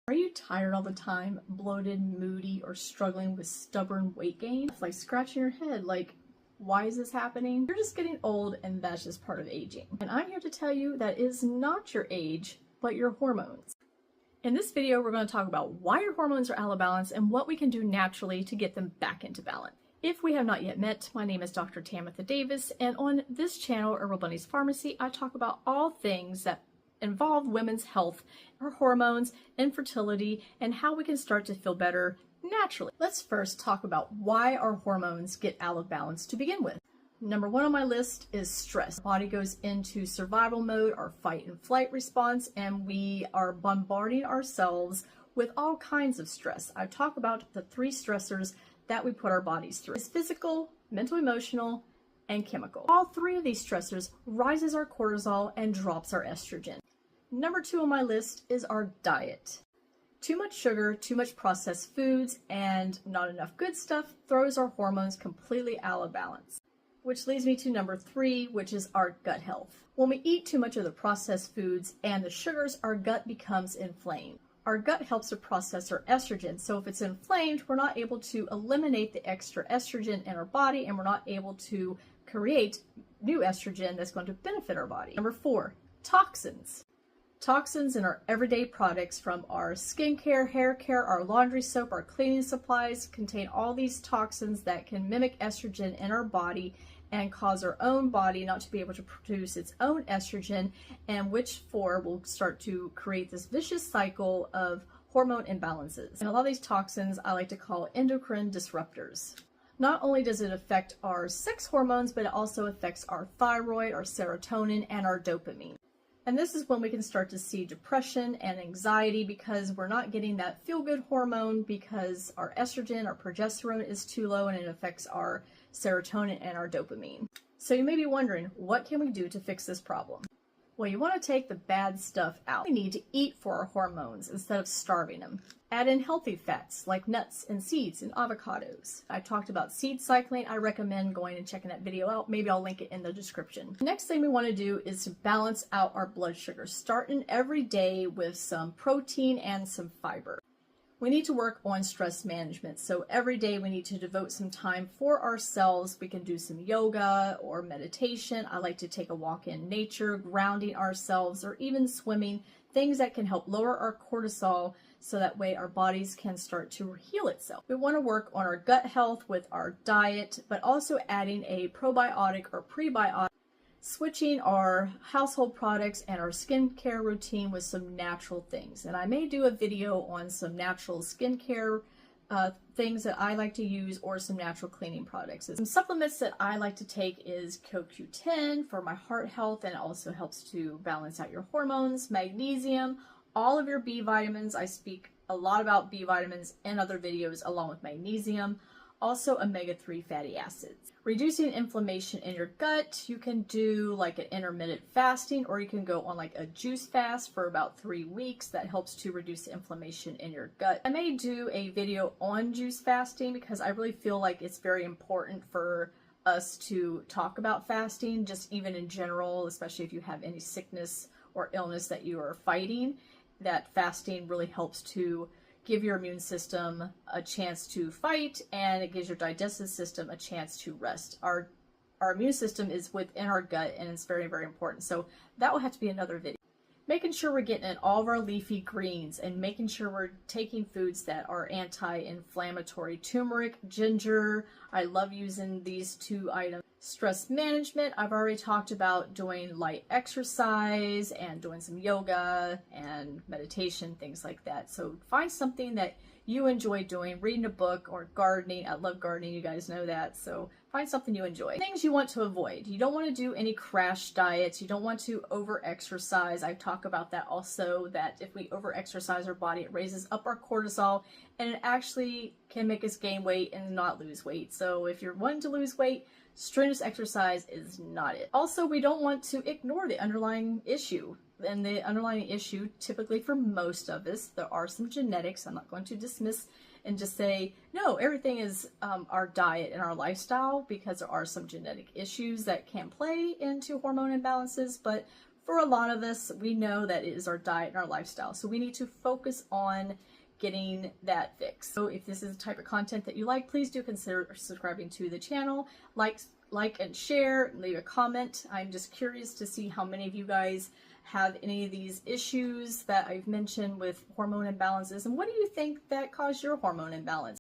Are you tired all the time, bloated, moody, or struggling with stubborn weight gain? It's like scratching your head, like, why is this happening? You're just getting old, and that's just part of aging. And I'm here to tell you that is not your age, but your hormones. In this video, we're going to talk about why your hormones are out of balance and what we can do naturally to get them back into balance. If we have not yet met, my name is Dr. Tamitha Davis, and on this channel, Herbal Bunny's Pharmacy, I talk about all things that involve women's health, our hormones, infertility, and how we can start to feel better naturally. Let's first talk about why our hormones get out of balance to begin with. Number one on my list is stress. The body goes into survival mode, our fight and flight response, and we are bombarding ourselves with all kinds of stress. I talk about the 3 stressors that we put our bodies through. It's physical, mental, emotional, and chemical. All 3 of these stressors rises our cortisol and drops our estrogen. Number 2 on my list is our diet. Too much sugar, too much processed foods, and not enough good stuff throws our hormones completely out of balance. Which leads me to number 3, which is our gut health. When we eat too much of the processed foods and the sugars, our gut becomes inflamed. Our gut helps to process our estrogen, so if it's inflamed, we're not able to eliminate the extra estrogen in our body, and we're not able to create new estrogen that's going to benefit our body. Number 4, toxins. Toxins in our everyday products, from our skincare, hair care, our laundry soap, our cleaning supplies, contain all these toxins that can mimic estrogen in our body and cause our own body not to be able to produce its own estrogen, and which will start to create this vicious cycle of hormone imbalances. And a lot of these toxins I like to call endocrine disruptors. Not only does it affect our sex hormones, but it also affects our thyroid, our serotonin, and our dopamine. And this is when we can start to see depression and anxiety, because we're not getting that feel-good hormone because our estrogen, our progesterone is too low, and it affects our serotonin and our dopamine. So you may be wondering, what can we do to fix this problem? Well, you want to take the bad stuff out. We need to eat for our hormones instead of starving them. Add in healthy fats like nuts and seeds and avocados. I talked about seed cycling. I recommend going and checking that video out. Maybe I'll link it in the description. The next thing we want to do is to balance out our blood sugar, starting every day with some protein and some fiber. We need to work on stress management. So every day we need to devote some time for ourselves. We can do some yoga or meditation. I like to take a walk in nature, grounding ourselves, or even swimming, things that can help lower our cortisol so that way our bodies can start to heal itself. We want to work on our gut health with our diet, but also adding a probiotic or prebiotic, switching our household products and our skincare routine with some natural things. And I may do a video on some natural skincare things that I like to use, or some natural cleaning products. Some supplements that I like to take is CoQ10 for my heart health, and it also helps to balance out your hormones, magnesium, all of your B vitamins. I speak a lot about B vitamins in other videos, along with magnesium. Also omega-3 fatty acids. Reducing inflammation in your gut, you can do like an intermittent fasting, or you can go on like a juice fast for about 3 weeks. That helps to reduce the inflammation in your gut. I may do a video on juice fasting because I really feel like it's very important for us to talk about fasting, just even in general, especially if you have any sickness or illness that you are fighting. That fasting really helps to give your immune system a chance to fight, and it gives your digestive system a chance to rest. Our immune system is within our gut, and it's very, very important. So that will have to be another video. Making sure we're getting in all of our leafy greens, and making sure we're taking foods that are anti-inflammatory. Turmeric, ginger, I love using these 2 items. Stress management, I've already talked about doing light exercise and doing some yoga and meditation, things like that. So find something that you enjoy doing, reading a book or gardening. I love gardening, you guys know that. So find something you enjoy. Things you want to avoid. You don't want to do any crash diets. You don't want to over-exercise. I talk about that also, that if we over-exercise our body, it raises up our cortisol, and it actually can make us gain weight and not lose weight. So if you're wanting to lose weight, strenuous exercise is not it. Also, we don't want to ignore the underlying issue. And the underlying issue, typically for most of us, there are some genetics. I'm not going to dismiss and just say, no, everything is our diet and our lifestyle, because there are some genetic issues that can play into hormone imbalances. But for a lot of us, we know that it is our diet and our lifestyle. So we need to focus on getting that fixed. So if this is the type of content that you like, please do consider subscribing to the channel. Like and share, leave a comment. I'm just curious to see how many of you guys have any of these issues that I've mentioned with hormone imbalances, and what do you think that caused your hormone imbalance?